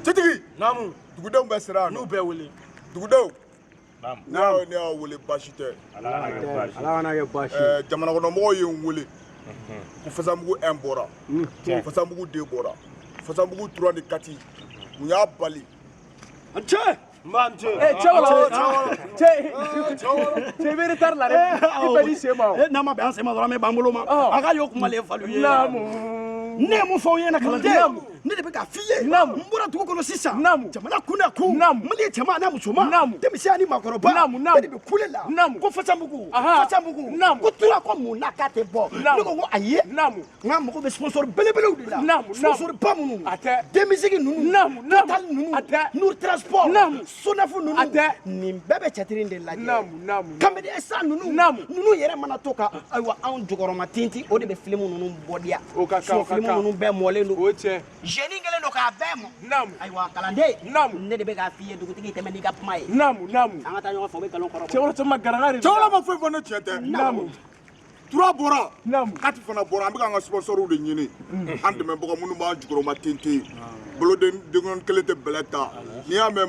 Cɛtigi naamu dugudenw bɛ siran n'u bɛɛ wele dugudenw Naamu. ne y'aw wele baasi tɛ Ala kana kɛ baasi jamana kɔnɔmɔgɔw ye n wele ko Fassandougou 1 bɔra Fassandougou 2 bɔra Fassandougou 3 ni 4 u y'a bali cɛ Mbaa cɛ cɛ bɛ retard la dɛ i bɛ di sema n'a ma bɛn an sema dɔrɔn an bɛ ban bolo ma a ka y'o kumalen falen ye ne ye mun fɔ aw ɲɛna kalanden ne de bɛ k'a f'i ye n bɔra dugu kɔnɔ sisan jamana kun na kun Mali cɛman n'a musoman denmisɛn ni maakɔrɔba bɛɛ de bɛ kule la ko Fassandougou ko tura ko mun na k'a tɛ bɔ ne ko ayi n ka mago bɛ sponsor belebelew de la sponsor ba minnu denmisɛnnin ninnu total ninnu Nour transport Sonafu ninnu nin bɛɛ bɛ cɛtiri de lajɛ kabini esa ninnu yɛrɛ mana to ka ayiwa anw jukɔrɔma tinti o de bɛ film ninnu bɔ diya film ninnu bɛɛ mɔlen don jeune kelen don k'a bɛɛ mɔ ayiwa kalanden ne de bɛ k'a f'i ye dugutigi tɛmɛ n'i ka kuma ye an ka taa ɲɔgɔn fɛ o bɛ nkalon kɔrɔ cɛkɔrɔba ma garagari cɛkɔrɔba ma foyi fɔ ne tiɲɛ tɛ tura bɔra kati fana bɔra an bɛ k'an ka sponsors de ɲini an dɛmɛbaga minnu b'an jukɔrɔma tenten boloden kelen tɛ bɛlɛ ta n'i y'a mɛn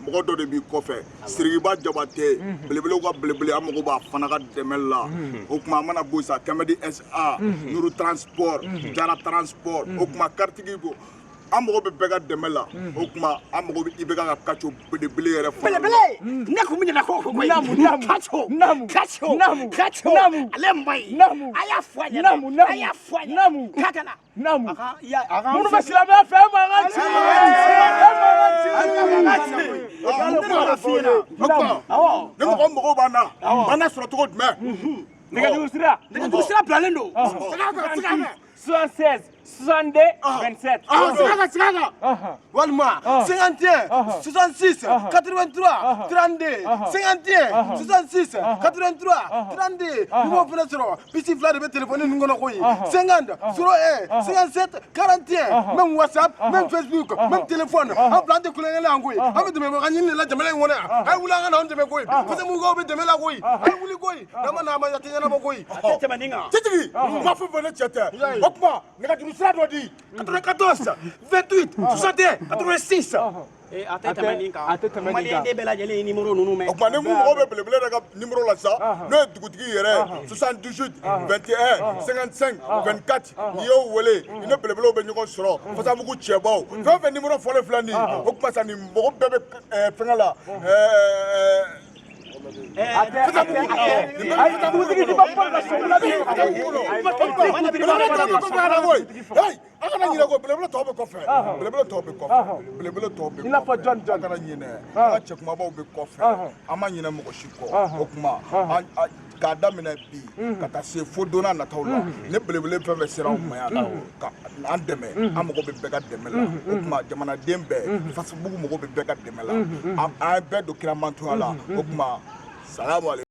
mɔgɔ dɔ de b'i kɔfɛ Sirikiba Jabate belebelew ka belebele an mago b'a fana ka dɛmɛ la o tuma a mana bɔ sa Kɛmɛdi SA Nour transport Jara transport o tuma karitigi ko an mago bɛ bɛɛ ka dɛmɛ la o tuma an mago bɛ IBK ka kaco belebele yɛrɛ fɔ belebele ne kun bɛ ɲinɛ ko kaco ale maɲi a y'a fɔ a ɲɛna k'a kana minnu bɛ silamɛya fɛ ma an ka ne mɔgɔw b'an na sɔrɔ cogo jumɛn nɛgɛjuru sira bilalen don 76 62 27 sigaga walima 51 66 83 32 51 66 83 32 numéro fana sɔrɔ bisi fila de bɛ téléphone ninnu kɔnɔ koyi 50 01 57 41 même WhatsApp même Facebook même téléphone an fila an tɛ kulonkɛ la yan koyi an bɛ dɛmɛbaga ɲini de la jamana in kɔnɔ yan a ye wuli an ka na an dɛmɛ koyi Fassandougoukaw bɛ dɛmɛ la koyi a ye wuli koyi n'an ma na a ma yati ɲɛnabɔ koyi a tɛ tɛmɛ nin kan Cɛtigi ma foyi fɔ ne cɛ tɛ o tuma nɛgɛjuru sira dɔ di 94 28 61 86 a tɛ tɛmɛ nin kan maliyɛn de bɛɛ lajɛlen ye numéro ninnu mɛn o tuma ni mun mago bɛ belebele yɛrɛ ka numéro la sa n'o ye dugutigi yɛrɛ 78 21 55 24 n'i y'o wele i ni belebelew bɛ ɲɔgɔn sɔrɔ Fassandougou cɛbaw fɛn o fɛn numéro fɔlen filɛ nin ye o tuma sa nin mɔgɔ bɛɛ bɛ fɛngɛ la an kana ɲinɛ ko belebele tɔw bɛ kɔfɛ i n'a fɔ jɔn an kana ɲinɛ an ka cɛkumabaw bɛ kɔfɛ an ma ɲinɛ mɔgɔ si kɔ o tuma k'a daminɛ bi ka taa se fo donna nataw la ne belebele fɛn fɛn sera anw ma yan ka an dɛmɛ an mago bɛ bɛɛ ka dɛmɛ la o tuma jamanaden bɛɛ Fassandougou mago bɛ bɛɛ ka dɛmɛ la an bɛɛ don kiramantonya la o tuma salamu aleykum